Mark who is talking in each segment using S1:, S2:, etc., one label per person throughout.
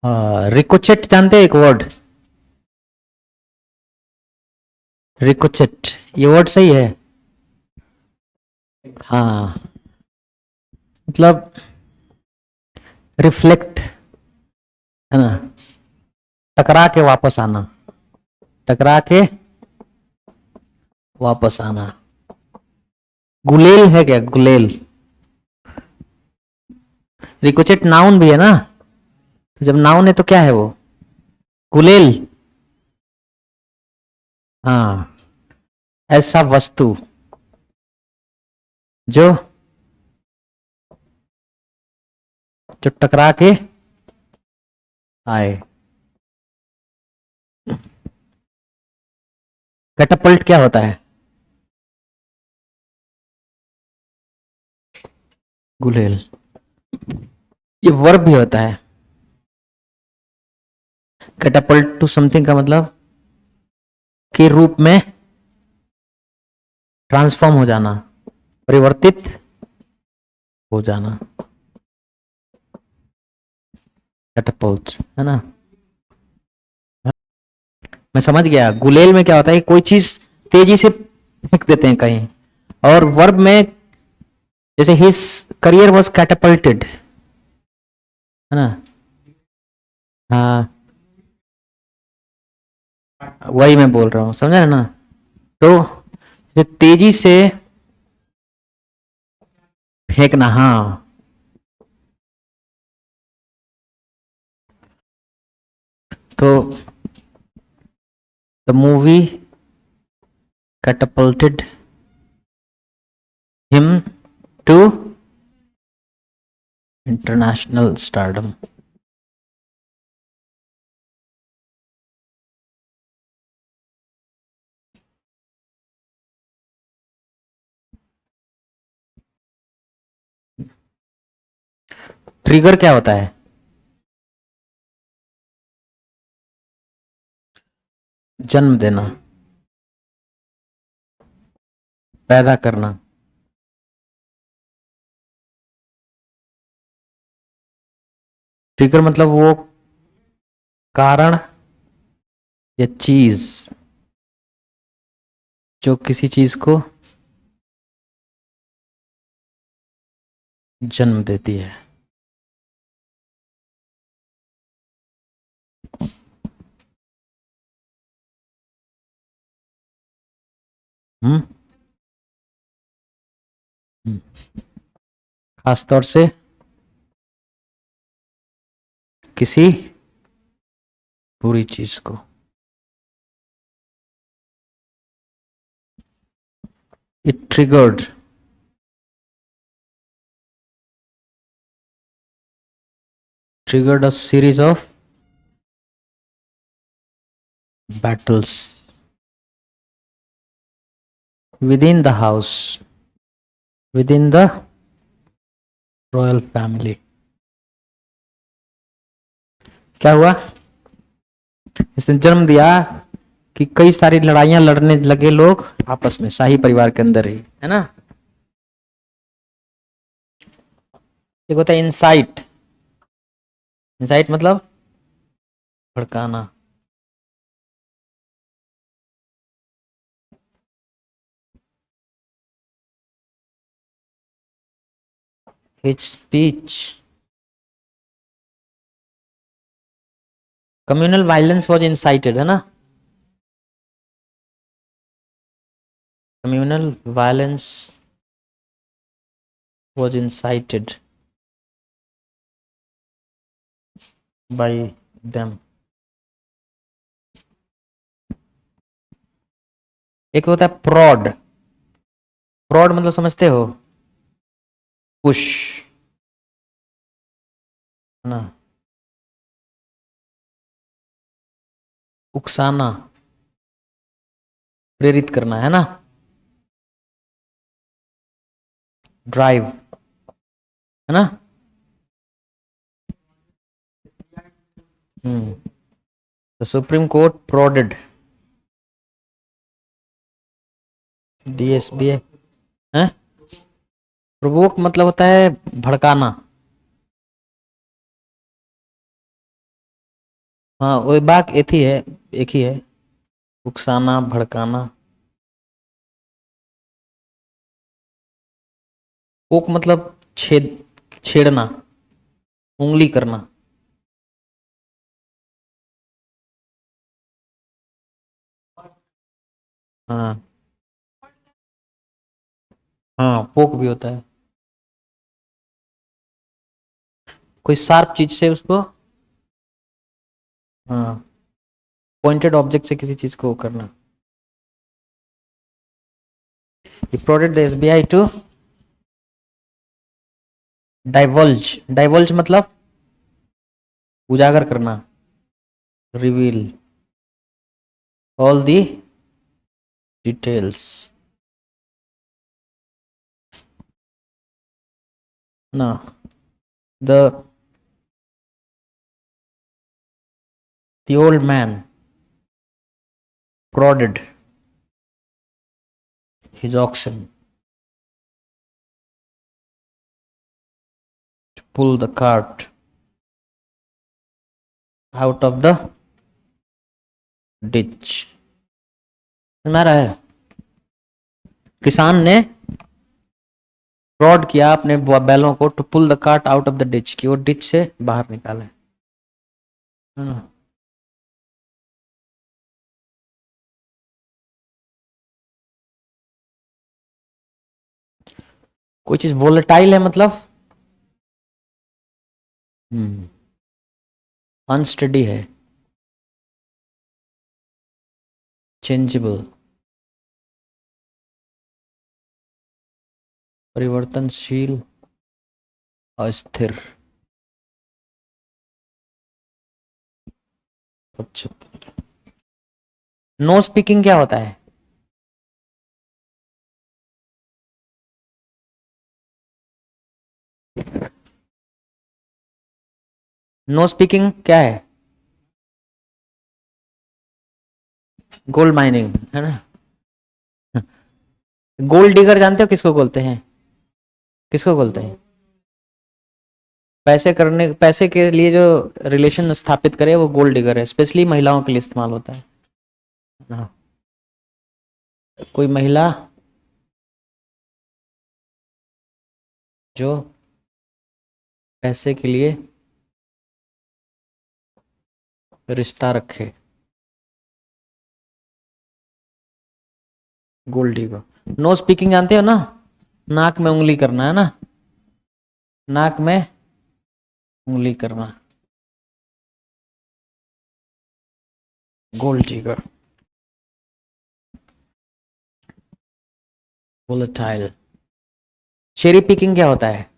S1: Ricochet जानते हैं एक वर्ड? रिकोचेट, ये वर्ड सही है? हाँ, मतलब रिफ्लेक्ट, है ना, टकरा के वापस आना, टकरा के वापस आना। गुलेल है क्या? गुलेल, रिकोचेट नाउन भी है ना, तो जब नाउन है तो क्या है वो? गुलेल। हाँ, ऐसा वस्तु जो जो टकरा के आए। कैटापल्ट क्या होता है? गुलेल। ये वर्ब भी होता है। कैटापल्ट टू समथिंग का मतलब के रूप में ट्रांसफॉर्म हो जाना, परिवर्तित हो जाना, कैटापल्ट, है ना। मैं समझ गया, गुलेल में क्या होता है, कोई चीज तेजी से फेंक देते हैं कहीं, और वर्ब में जैसे हिज करियर वॉज कैटापल्टेड, है ना। हाँ, वही मैं बोल रहा हूँ, समझा ना। तो तेजी से फेंकना, हाँ। तो the movie catapulted him to international stardom. Trigger क्या होता है? जन्म देना, पैदा करना। ट्रिगर मतलब वो कारण या चीज जो किसी चीज को जन्म देती है। हम्म। खास तौर से किसी बुरी चीज को। It triggered a series of battles within the house, within the royal family. क्या हुआ? इसने जन्म दिया कि कई सारी लड़ाइयां लड़ने लगे लोग आपस में, शाही परिवार के अंदर ही, है ना। एक होता है इंसाइट, इंसाइट मतलब भड़काना। Hate speech, communal violence was incited, है ना। Communal violence was incited by them. एक होता है प्रॉड, प्रॉड मतलब समझते हो? पुश, है ना, उकसाना, प्रेरित करना, है ना। ड्राइव, है ना। The supreme court prodded, DSBA है। प्रोवोक मतलब होता है भड़काना, हाँ वो बाक एक ही है, एक ही है, उकसाना भड़काना। पोक मतलब छेद, छेड़ना, उंगली करना। हाँ हाँ पोक भी होता है, कोई शार्प चीज से उसको, हाँ पॉइंटेड ऑब्जेक्ट से किसी चीज को वो करना। He prodded the SBI to divulge, divulge मतलब उजागर करना, रिवील all the details, ना the the old man prodded his oxen to pull the cart out of the ditch। सुना रहा है, किसान ने प्रॉड किया अपने बैलों को, to pull the cart out of the ditch, की वो डिच से बाहर निकाले। कोई चीज वोलेटाइल है मतलब अनस्टडी है, चेंजेबल, परिवर्तनशील, अस्थिर। अच्छा, नो स्पीकिंग क्या होता है? नो स्पीकिंग क्या है? गोल्ड माइनिंग है ना। गोल्ड डिगर जानते हो किसको बोलते हैं? किसको बोलते हैं? पैसे करने, पैसे के लिए जो रिलेशन स्थापित करे वो गोल्ड डिगर है, स्पेशली महिलाओं के लिए इस्तेमाल होता है। हाँ। कोई महिला जो पैसे के लिए रिश्ता रखे, गोल्ड डिगर। नो स्पीकिंग जानते हो ना, नाक में उंगली करना है ना, नाक में उंगली करना, gold digger. Volatile. Cherry picking क्या होता है?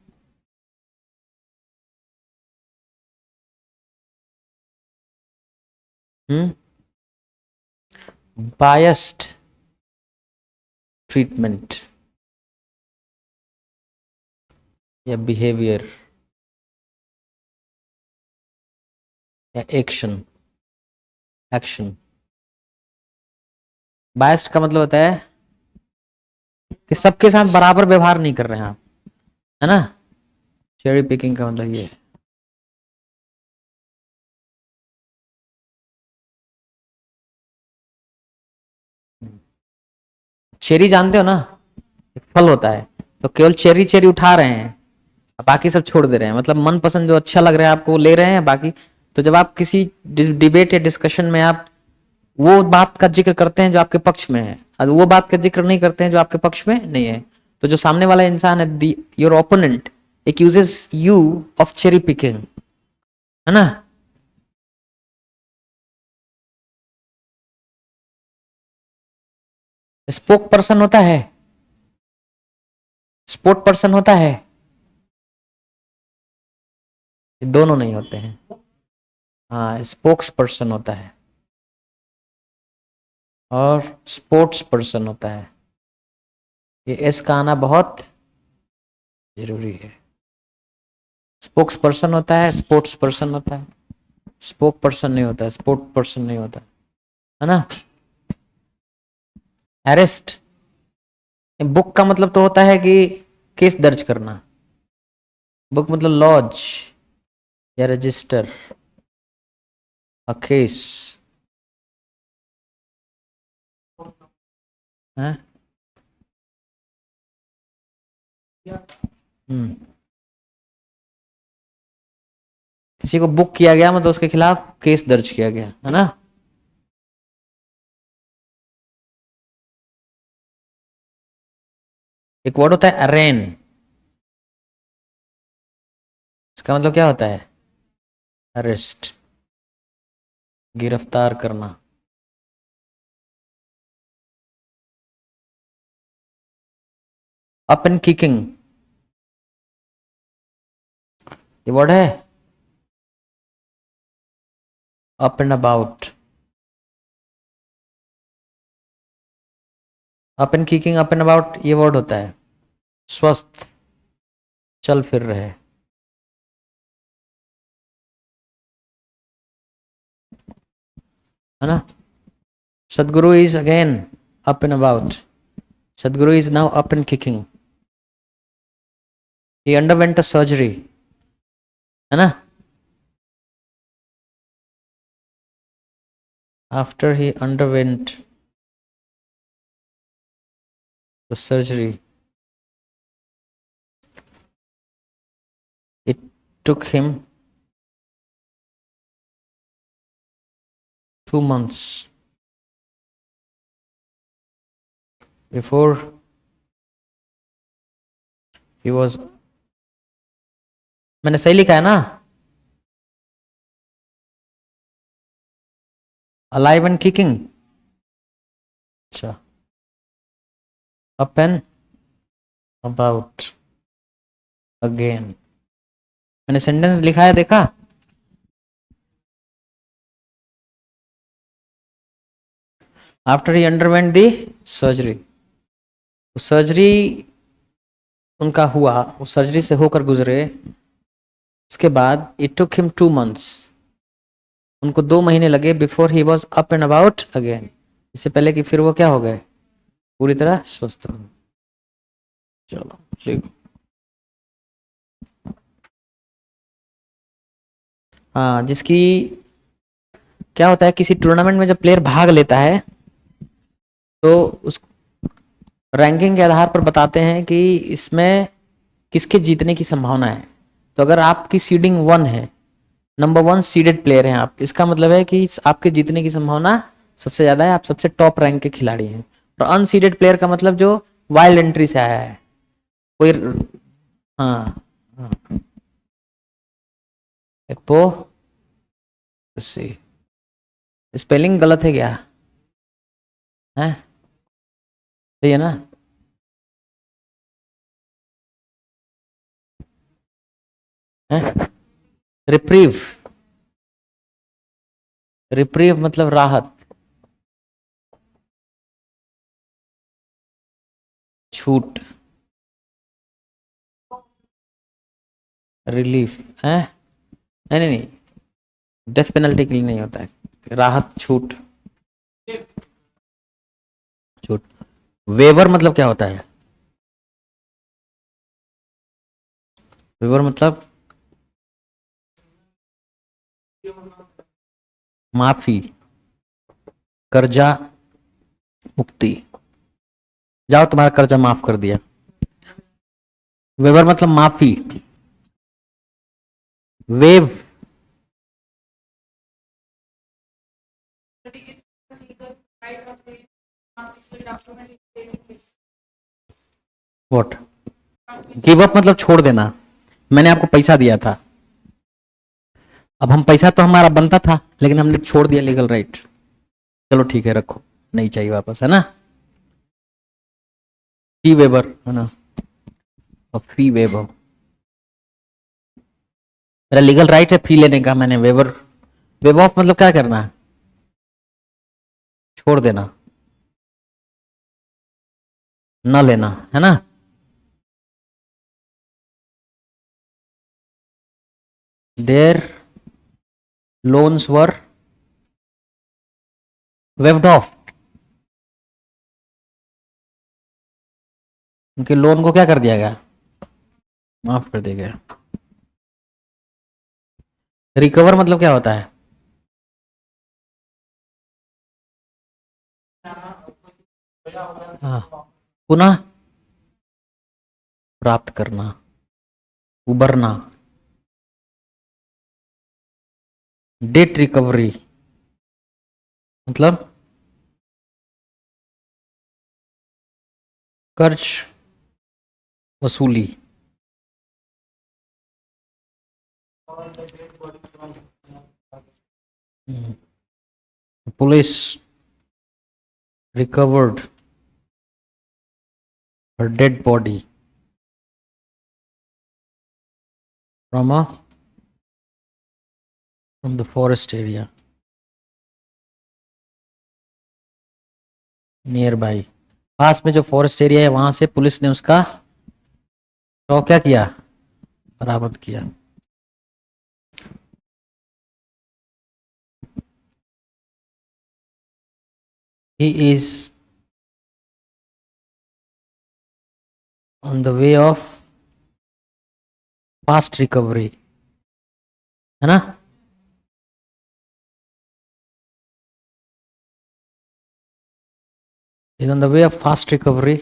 S1: बायस्ड ट्रीटमेंट या बिहेवियर या एक्शन, एक्शन। बायस्ड का मतलब होता है कि सबके साथ बराबर व्यवहार नहीं कर रहे हैं आप, है ना। चेरी पिकिंग का मतलब ये है। चेरी जानते हो ना, एक फल होता है, तो केवल चेरी चेरी उठा रहे हैं, बाकी सब छोड़ दे रहे हैं, मतलब मन पसंद जो अच्छा लग रहा है आपको वो ले रहे हैं बाकी। तो जब आप किसी डिबेट या डिस्कशन में आप वो बात का जिक्र करते हैं जो आपके पक्ष में है, और वो बात का जिक्र नहीं करते हैं जो आपके पक्ष में नहीं है, तो जो सामने वाला इंसान है, your opponent, accuses you of cherry picking, है ना। स्पोक पर्सन होता है, स्पोर्ट पर्सन होता है, दोनों नहीं होते हैं। हाँ स्पोक्स पर्सन होता है और स्पोर्ट्स पर्सन होता है, ये एस का आना बहुत जरूरी है। स्पोक्स पर्सन होता है, स्पोर्ट्स पर्सन होता है, स्पोक पर्सन नहीं होता है, स्पोर्ट पर्सन नहीं होता है ना। अरेस्ट, बुक का मतलब तो होता है कि केस दर्ज करना, बुक मतलब लॉज या रजिस्टर, a case है। हम्म, किसी को बुक किया गया मतलब उसके खिलाफ केस दर्ज किया गया है ना। एक वर्ड होता है अरेन, इसका मतलब क्या होता है? अरेस्ट, गिरफ्तार करना। अप एंड किकिंग, ये वर्ड है। Up and about, up and kicking, up and about ये वर्ड होता है स्वस्थ, चल फिर रहे। है ना। Sadhguru is again up and about, Sadhguru is now up and kicking. He underwent a surgery, है ना। After he underwent the surgery it took him 2 months before he was, मैंने सही लिखा है ना, alive and kicking। अच्छा, up and about again, मैंने sentence लिखा है देखा। After he underwent the surgery, surgery उनका हुआ, उस सर्जरी से होकर गुजरे, उसके बाद इट टुक हिम 2 months, उनको 2 महीने लगे, before he was up and about again, इससे पहले कि फिर वो क्या हो गए, पूरी तरह स्वस्थ हो। चलो लिखो। हाँ, जिसकी क्या होता है, किसी टूर्नामेंट में जब प्लेयर भाग लेता है तो उस रैंकिंग के आधार पर बताते हैं कि इसमें किसके जीतने की संभावना है। तो अगर आपकी सीडिंग 1 है, नंबर 1 सीडेड प्लेयर हैं आप, इसका मतलब है कि आपके जीतने की संभावना सबसे ज्यादा है, आप सबसे टॉप रैंक के खिलाड़ी हैं। और अनसीडेड प्लेयर का मतलब जो वाइल्ड एंट्री से आया है कोई। हाँ, हाँ। एपो, स्पेलिंग गलत है क्या? है, सही है ना। रिप्रीव, रिप्रीव मतलब राहत, छूट, रिलीफ है। नहीं नहीं नहीं, डेथ पेनल्टी के लिए नहीं होता है, राहत, छूट, छूट। वेवर मतलब क्या होता है? वेवर मतलब माफी, कर्जा मुक्ति। जाओ तुम्हारा कर्जा माफ कर दिया। वेवर मतलब माफी, वेव व्हाट, गिव अप मतलब छोड़ देना। मैंने आपको पैसा दिया था, अब हम पैसा तो हमारा बनता था लेकिन हमने छोड़ दिया लीगल राइट, चलो ठीक है रखो, नहीं चाहिए वापस, है ना। फी वेबर है ना, और फी वेबर, मेरा लीगल राइट है फी लेने का, मैंने वेवर, वेव ऑफ मतलब क्या करना है, छोड़ देना, न लेना, है ना। Their loans were waived off, उनके लोन को क्या कर दिया गया, माफ कर दिया गया। रिकवर मतलब क्या होता है? हाँ, पुनः प्राप्त करना, उबरना, डेट रिकवरी मतलब कर्ज वसूली। Police recovered her dead body from the forest area near बाई, पास में जो फॉरेस्ट एरिया है वहां से पुलिस ने उसका शव क्या किया, बरामद किया। He is on the way of fast recovery, है ना। Is on the way of fast recovery,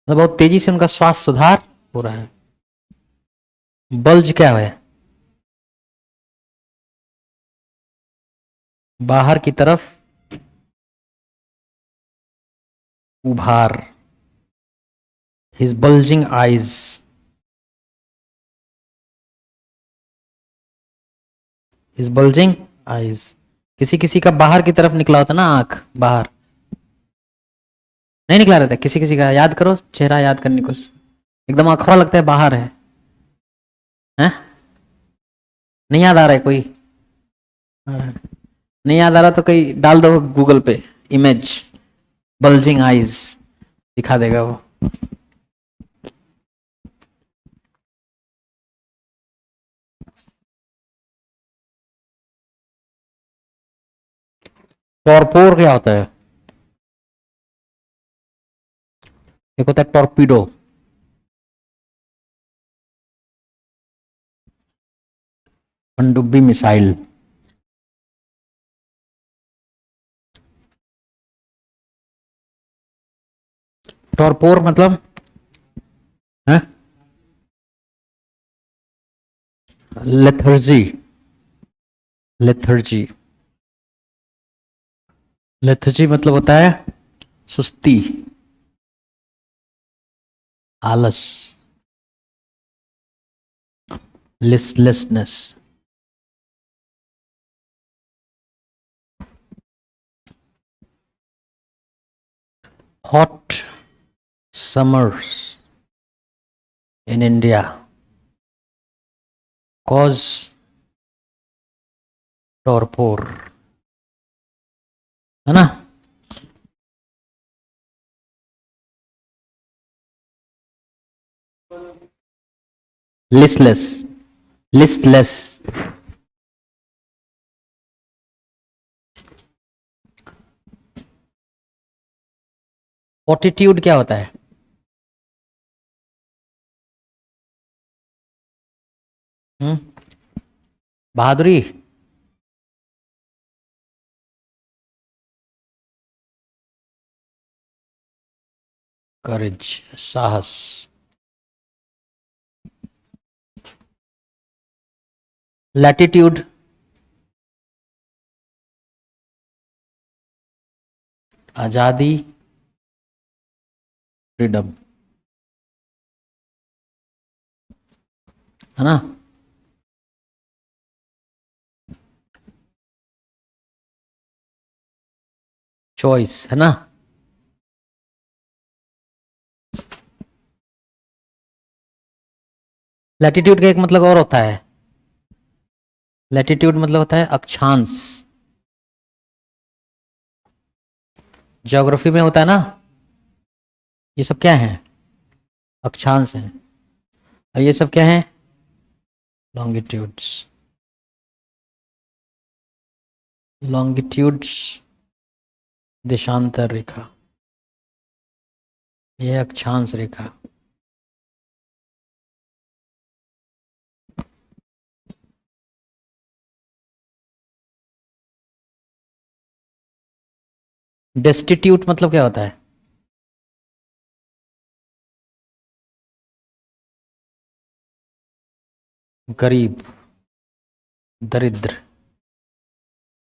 S1: बहुत तेजी से उनका स्वास्थ्य सुधार हो रहा है। बल्ज क्या है, बाहर की तरफ उभार, his bulging eyes, his bulging eyes, किसी किसी का बाहर की तरफ निकला होता ना, आंख बाहर नहीं निकला रहता, किसी किसी का, याद करो चेहरा याद करने को, एकदम अखरा लगता है बाहर है, हैं? नहीं याद आ रहा है कोई, नहीं याद आ रहा तो कोई डाल दो गूगल पे इमेज, बल्जिंग आईज दिखा देगा वो। टॉर्पोर क्या होता है, एक होता है टॉर्पीडो, पनडुब्बी मिसाइल, टॉर्पोर मतलब है लेथर्जी, लेथर्जी, लेथर्जी मतलब होता है सुस्ती, आलस, listlessness. Hot summers in India cause torpor, है ना। लिस्टलेस, लिस्टलेस, फोर्टिट्यूड क्या होता है, बहादुरी, करेज, साहस, लैटिट्यूड, आजादी, फ्रीडम, है ना। चॉइस, है ना। लैटिट्यूड का एक मतलब और होता है, लैटिट्यूड मतलब होता है अक्षांश, ज्योग्राफी में होता है ना, ये सब क्या है, अक्षांश है, और ये सब क्या है, लॉन्गिट्यूड्स, लॉन्गिट्यूड्स देशांतर रेखा, यह अक्षांश रेखा। डेस्टिट्यूट मतलब क्या होता है? गरीब, दरिद्र,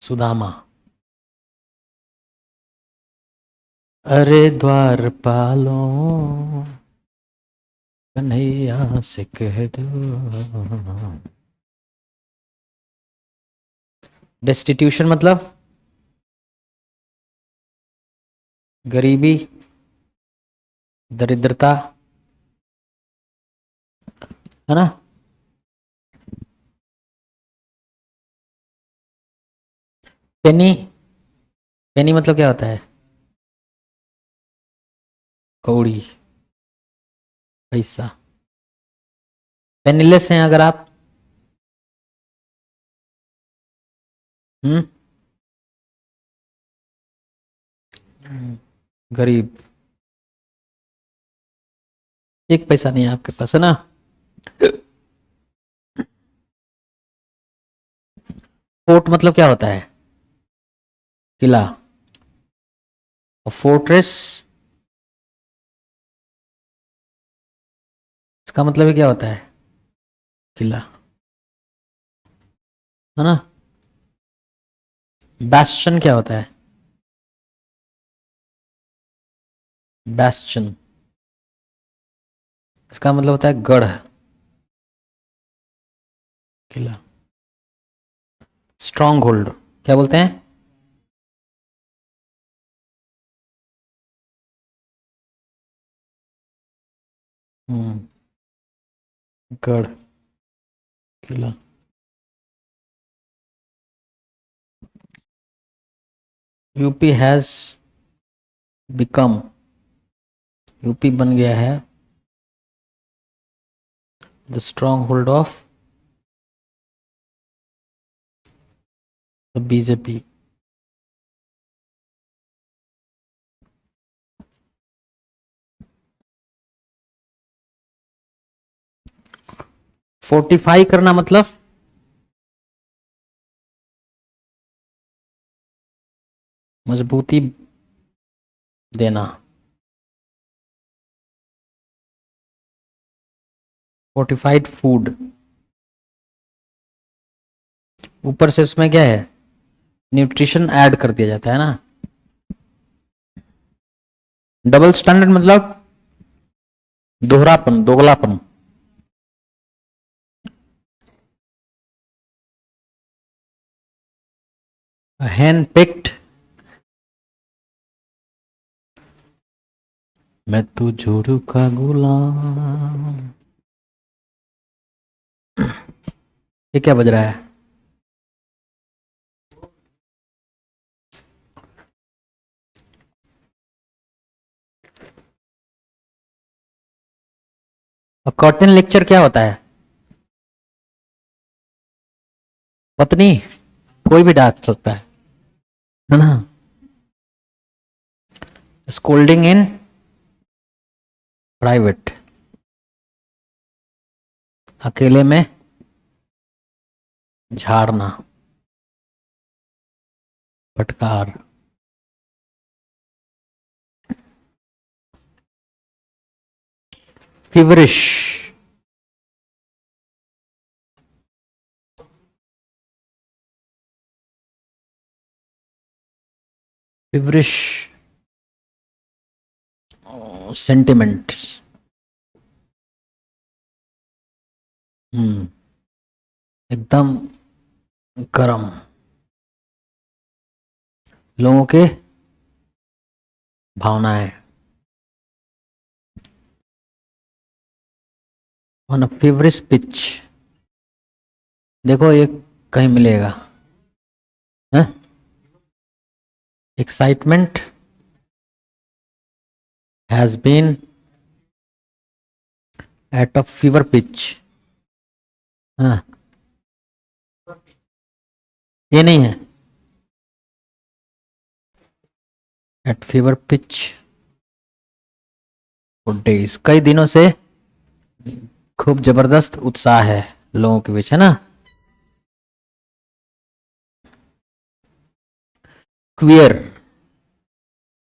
S1: सुदामा। अरे द्वारपालो कन्हैया से कह दो। डेस्टिट्यूशन मतलब गरीबी, दरिद्रता, है ना? पेनी, पेनी मतलब क्या होता है? कौड़ी, पैसा। पेनीलेस हैं अगर आप, हम्म, गरीब, एक पैसा नहीं है आपके पास, है ना? फोर्ट मतलब क्या होता है? किला। और फोर्ट्रेस, इसका मतलब ही क्या होता है? किला, है ना? बैस्टन क्या होता है? बैस्टन, इसका मतलब होता है गढ़, किला। स्ट्रॉन्ग होल्ड क्या बोलते हैं? गढ़, किला। यूपी हैज बिकम, यूपी बन गया है the strong hold of the BJP. 45 करना मतलब मजबूती देना। फोर्टिफाइड फूड, ऊपर से उसमें क्या है? न्यूट्रिशन ऐड कर दिया जाता है ना। डबल स्टैंडर्ड मतलब दोहरापन, दोगलापन। हैंड पिक्ड, मैं तो जोरू का गुलाम। ये क्या बज रहा है? और कर्टन लेक्चर क्या होता है? पत्नी, कोई भी डांट सकता है ना? स्कोल्डिंग इन प्राइवेट, अकेले में झाड़ना, फटकार। Feverish, feverish sentiment. एकदम गरम, लोगों के भावनाएं। ऑन अ फीवरिश पिच, देखो ये कहीं मिलेगा, है? Excitement has been at a fever pitch. हाँ, ये नहीं है। At fever pitch for days, कई दिनों से खूब जबरदस्त उत्साह है लोगों के बीच, है ना? क्वियर,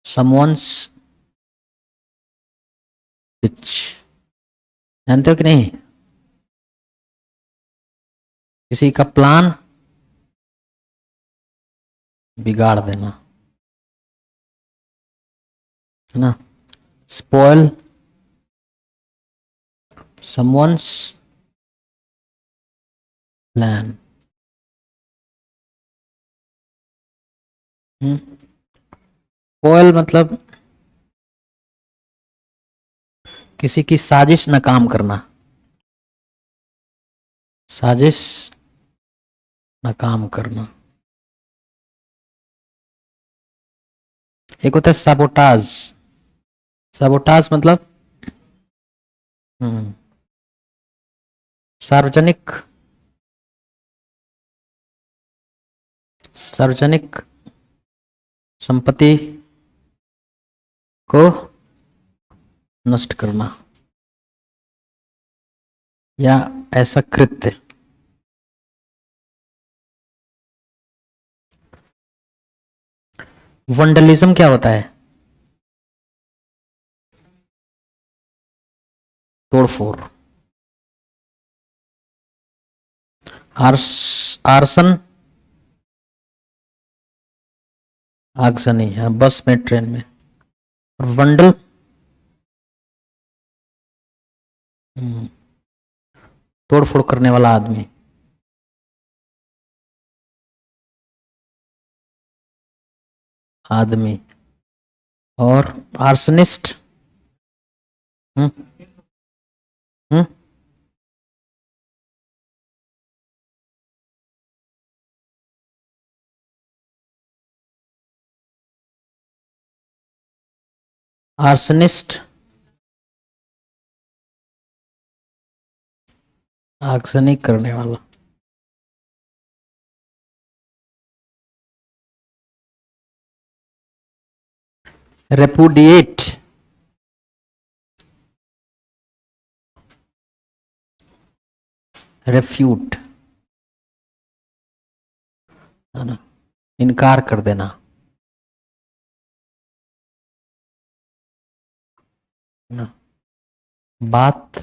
S1: someone's rich, जानते हो कि नहीं? किसी का प्लान बिगाड़ देना, है ना? Spoil someone's plan. स्पॉइल मतलब किसी की साजिश नाकाम करना, साजिश नाकाम करना। एक होता है सबोटाज। सबोटाज मतलब सार्वजनिक, सार्वजनिक संपत्ति को नष्ट करना या ऐसा कृत्य। वंडलिज्म क्या होता है? तोड़फोड़। आर्सन आगजनी है बस में, ट्रेन में। और वंडल तोड़फोड़ करने वाला आदमी। आदमी। और आर्सनिस्ट। हम्म हम्म आर्सनिस्ट आगजनी करने वाला। रेपुडिएट, रेफ्यूट, है ना? इनकार कर देना, है ना? बात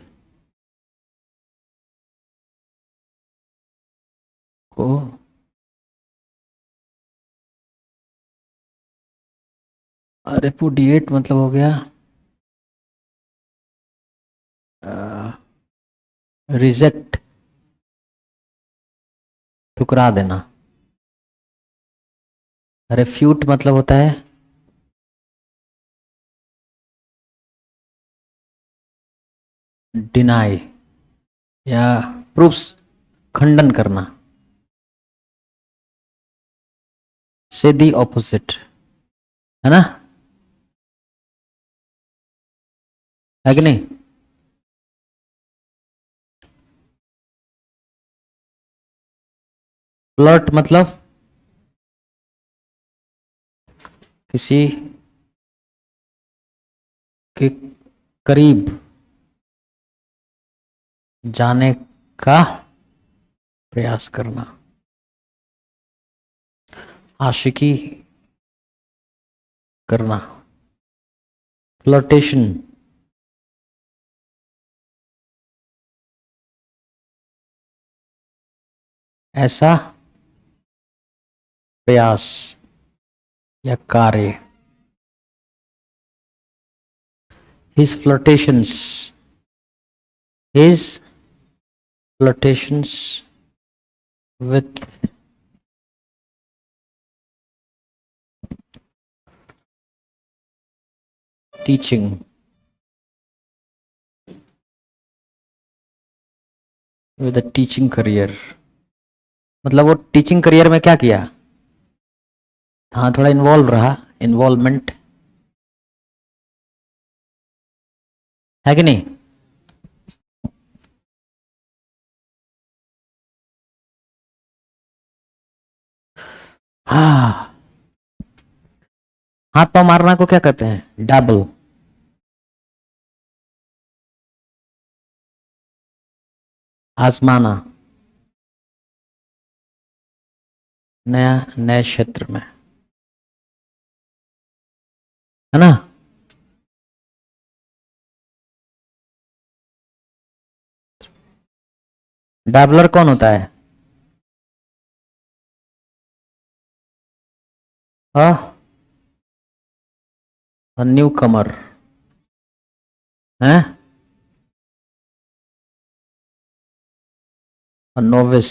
S1: को रेपुडिएट मतलब हो गया रिजेक्ट, ठुकरा देना। रेफ्यूट मतलब होता है डिनाई या प्रूफ्स, खंडन करना। से दी ऑपोजिट, है ना? है कि नहीं? फ्लर्ट मतलब किसी के करीब जाने का प्रयास करना, आशिकी करना। फ्लर्टेशन ऐसा प्रयास या कार्य। his flirtations his flirtations with teaching, with a teaching career। मतलब वो टीचिंग करियर में क्या किया? हाँ, थोड़ा इन्वॉल्व रहा, इन्वॉल्वमेंट, है कि नहीं? हाँ, हाथ पांव मारना को क्या कहते हैं? डैबल। आजमाना, नया नए क्षेत्र में। है ना? डैबलर कौन होता है? न्यू कमर है, नोविस,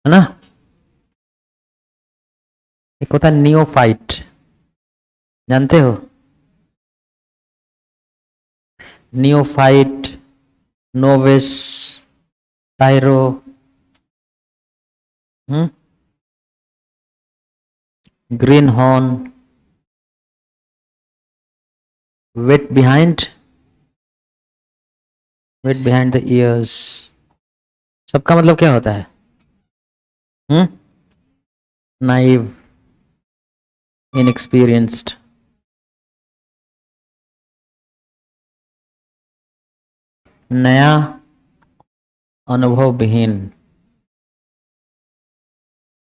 S1: है ना? एक होता है नियोफाइट, जानते हो? Neophyte, novice, tyro, greenhorn, wet behind the ears. सबका मतलब क्या होता है? नाइव, इनएक्सपीरियंस्ड, नया, अनुभव विहीन,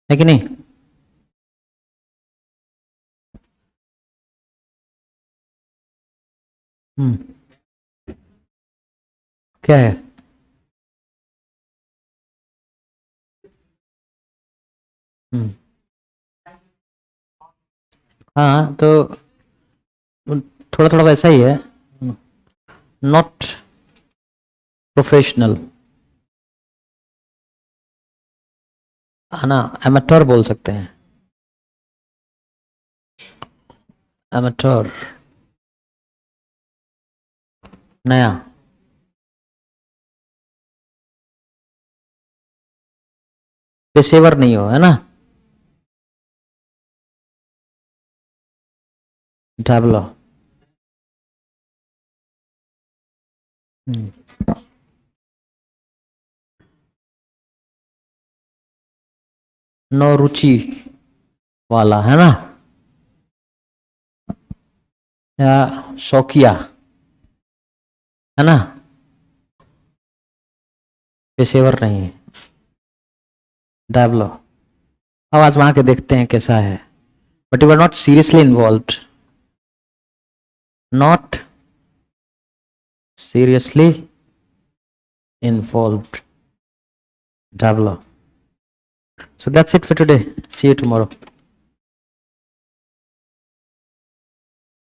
S1: है कि नहीं? क्या है? हाँ, तो थोड़ा थोड़ा वैसा ही है, नॉट प्रोफेशनल, है ना? एमेटर बोल सकते हैं, एमेटर, नया, पेशेवर नहीं हो, है ना? डेवलप, नो रुचि वाला, है ना? या शौकिया, है ना? पेशेवर नहीं है, डेवलप। अब आजमा के देखते हैं कैसा है। But you are not seriously involve, not seriously involved, develop. So that's it for today. See you tomorrow.